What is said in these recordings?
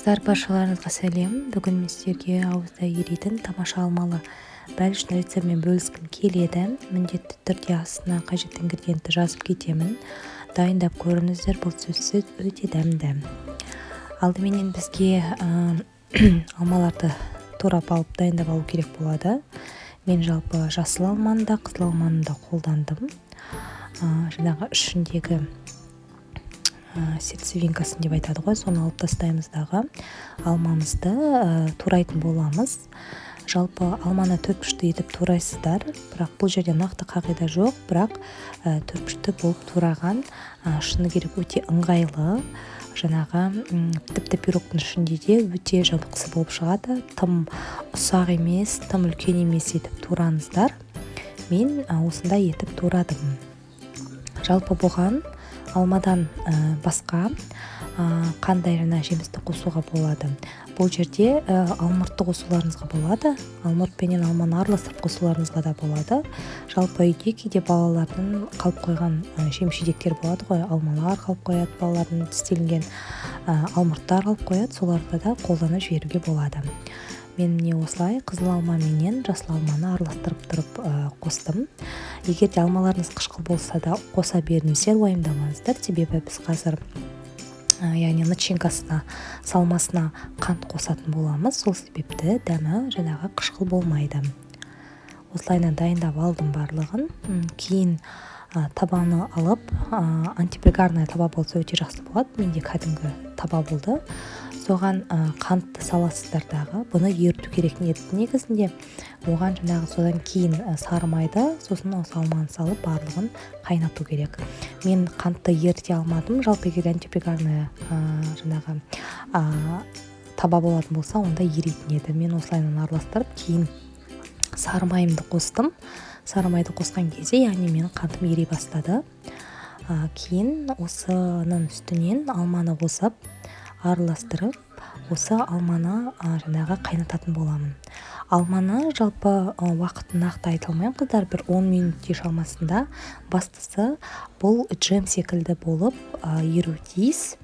Қыздар, баршаларыңызға сәлем. Бүгін мен сіздерге ауызда еритін тамаша алмалы бәліш рецептімен бөліскім келеді. Міндетті түрде астына қажетті ингредиентті жазып кетемін. Дайындап көріңіздер, бұл сөзсіз өте дәмді. Алдыменен бізге алмаларды турап алып дайындап алу керек болады. Мен жалпы жасыл алманы да, қызыл алманы да қолдандым. Жаңағы ішіндегі сердцевинкасын деп айтады ғой, соны алып тастаймыз дағы алмамызды турайтын боламыз. Жалпы алманы төртбұрышты етіп турайсыздар, бірақ бұл жерде нақты қағида жоқ, бірақ төртбұрышты болып тураған шыны керек өте ыңғайлы. Жаңағы тіпті пирогтың ішінде де өте жабықсы болып шығады. Тым ұсақ емес, тым үлкен емес етіп тураңыздар. Мен осындай етіп турадым. Жалпы бұған алмадан басқа қандай жаңа жемісті қосуға болады. Бұл жерде алмұртты қосуларыңызға болады. Алмұрт пенен алманы араластырып қосуларыңызға да болады. Жалпы үйде кейде балалардың қалып қойған жеміс-жидектер болады ғой. Алмалар қалып қояды, балалардың тістелінген алмұрттар қалып қояды. Соларды да қолданып жіберуге болады. Мен міне осылай қызыл алма менен жасыл алманы араластырып тұрып қостым. Егер де алмаларыңыз қышқыл болса да қоса беріңіздер, уайымдамаңыздар. Себебі біз қазір яғни начинкасына, салмасына қант қосатын боламыз. Сол себепті дәмі жаңағы қышқыл болмайды. Осылайна дайындап алдым барлығын. Кейін табаны алып, антипригарная таба болса өте жақсы болады. Менде кәдімгі таба болды. Соған қантты саласыздардағы, бұны еріту керек негізінде. Оған жаңағы содан кейін сары майды, сосын осы алманы салып барлығын қайнату керек. Мен қантты еріте алмадым. Жалпы егер антипригарная жаңағы таба болатын болса, онда еритін еді. Мен осылайынан араластырып, кейін сары майымды қостым. Сары майды қосқан кезде, яғни менің қантым ери бастады. Кейін осының үстінен алманы қосып, араластырып, осы алманы жаңағы қайнататын боламын. Алманы жалпы уақытын нақты айта алмаймын, қыздар, бір 10 минут шамасында. Бастысы бұл джем секілді болып еру тиіс.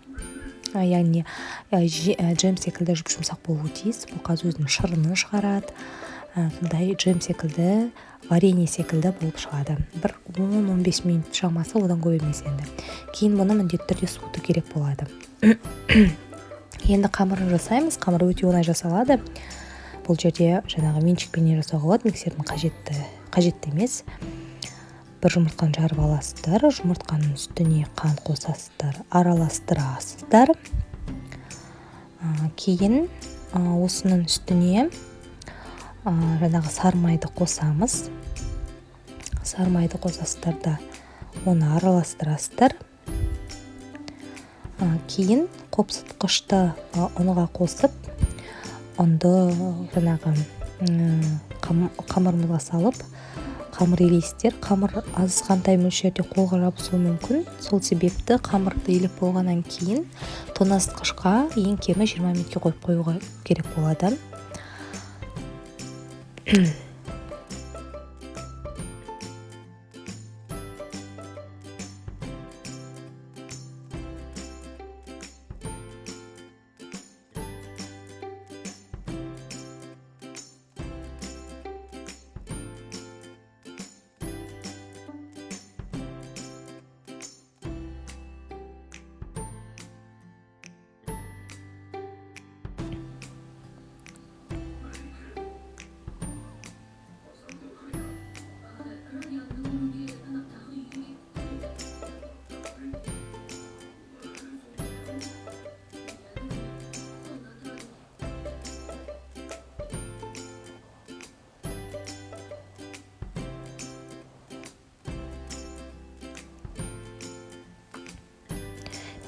Яғни джем секілді жұмсақ болуы тиіс. Бұл қазір өзінің шырынын шығарады. Сондай джем секілді, варенье секілді болып шығады. Бір 10-15 минут шамасы, одан көп емес енді. Кейін мұны міндетті түрде суыту керек болады. Енді қамырын жасаймыз. Қамыр өте оңай жасалады. Бұл жерде жаңағы меншікпенен жасауға болады. Миксердің қажетті емес. Бір жұмыртқаны жарып аласыздар. Жұмыртқаның үстіне қант қосасыздар, араластырасыздар. Кейін осының үстіне жаңағы сары майды қосамыз. Сары майды қосасыздар да оны араластырасыздар. Кейін қопсытқышты ұнға қосып, ұнды жаңағы қамырымызға салып, қамыр елейсіздер. Қамыр азғантай мөлшерде қолға жабысуы мүмкін. Сол себепті қамырды елеп болғаннан кейін тоңазытқышқа ең кемі 20 минутке қойып қоюға керек болады.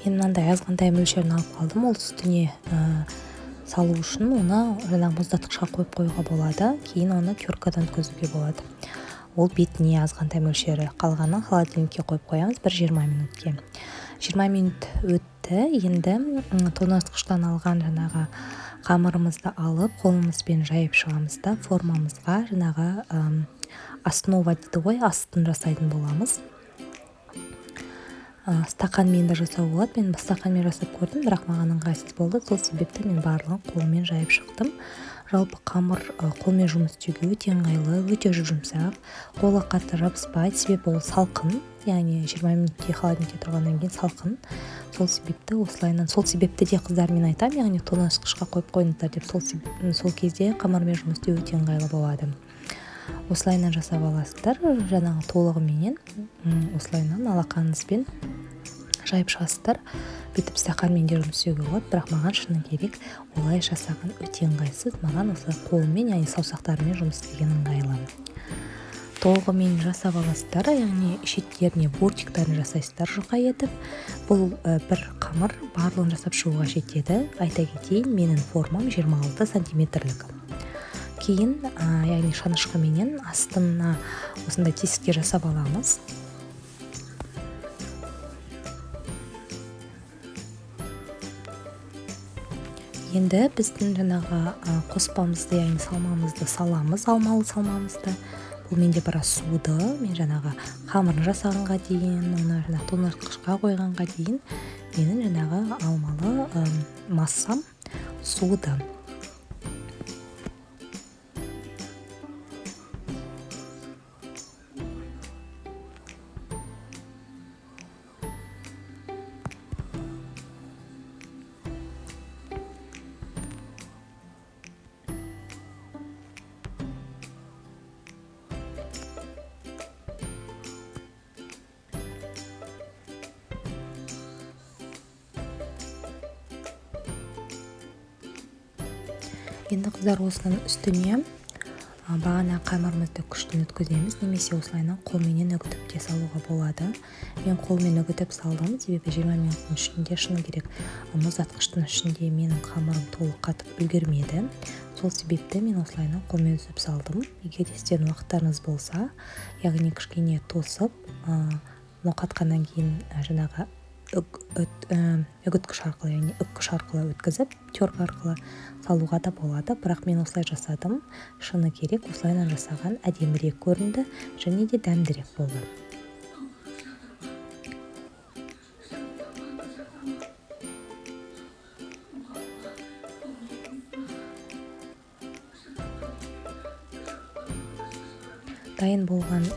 Мен мынандай азғантай мөлшерін алып қалдым. Ол үстіне салу үшін оны жаңағы мұздатқышқа қойып қоюға болады. Кейін оны теркадан өткізуге болады. Ол бетіне азғантай мөлшері. Қалғанын холодильникке қойып қоямыз бір 20 минутке. 20 минут өтті. Енді тоңазытқыштан алған жаңағы қамырымызды алып, қолымызбен жайып шығамыз да формамызға жаңағы основа дейді ғой, астын жасайтын боламыз. стаканмен да жасауға болады. Мен стаканмен жасап көрдім, бірақ маған ыңғайсыз болды. Сол себепті мен барлығын қолмен жайып шықтым. Жалпы қамыр қолмен жұмыс істеуге өте ыңғайлы, өте жұмсақ, қолға қатты жабыспайды, себебі ол салқын, яғни 20 минутке холодильникте тұрғаннан кейін салқын. Сол себепті де қыздармен айтамын, яғни тоңазытқышқа қойып қойыңыздар деп. Сол кезде қамырмен жұмыс істеу өте ыңғайлы болады. Осылайынан жасап аласыздар, жаңағы толығыменен осылайынан алақаныңызбен жайып шығасыздар. Бүйтіп стаканмен де жұмыс істеуге болады, бірақ маған шыны керек олай жасаған өте ыңғайсыз. Маған осылай қолмен, яғни саусақтармен жұмыс істеген ыңғайлы. Толығымен жасап аласыздар, яғни шеттеріне бортиктарын жасайсыздар жұқа етіп. Бұл бір қамыр барлығын жасап шығуға жетеді. Айта кетейін, менің формам 26 сантиметрлік. Кейін, яғни шанышқыменен астына осындай тесіктер жасап аламыз. Енді біздің жаңағы қоспамызды, яғни салмамызды саламыз, алмалы салмамызды. Бұл менде біраз суды, мен жаңағы қамырын жасағанға дейін, оны жаңағы тоңазытқышқа қойғанға дейін менің жаңағы алмалы массам суды. Енді қыздар осының үстіне бағана қамырымызды күштен өткіземіз, немесе осылайынан қолменен үгітіп те салуға болады. Мен қолмен үгітіп салдым, себебі 20 минуттың ішінде шыны керек мұздатқыштың ішінде менің қамырым толық қатып үлгермеді. Сол себепті мен осылайынан қолмен үзіп салдым. Егер де сіздердің уақыттарыңыз болса, яғни кішкене тосып, қатқаннан кейін жаңағы үгіткіш арқылы, яғни үккіш арқылы өткізіп, терка арқылы салуға да болады. Бірақ мен осылай жасадым. Шыны керек осылайынан жасаған әдемірек көрінді, және де дәмдірек болды. Дайын болған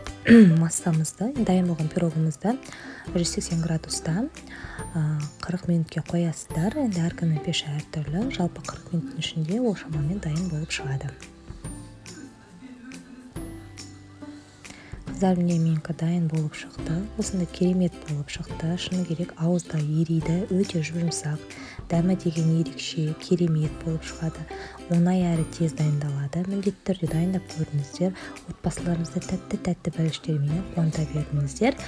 массамызды, дайын болған пирогымызды 180 градуста 40 минутке қоясыздар. Енді әркімнің пеші әртүрлі. Жалпы 40 минуттың ішінде ол шамамен дайын болып шығады. Қыздар, менікі дайын болып шықты. Осындай керемет болып шықты. Шыны керек ауызда ериді, өте жұмсақ. Дәмі деген ерекше, керемет болып шығады. Оңай әрі тез дайындалады. Міндетті түрде дайындап көріңіздер. Отбасыларыңызды тәтті бәліштермен қуанта беріңіздер.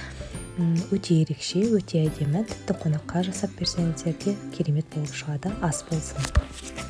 Өте ерекше, өте әдемі. Тіпті қонаққа жасап берсеңіздер де керемет болып шығады. Ас болсын.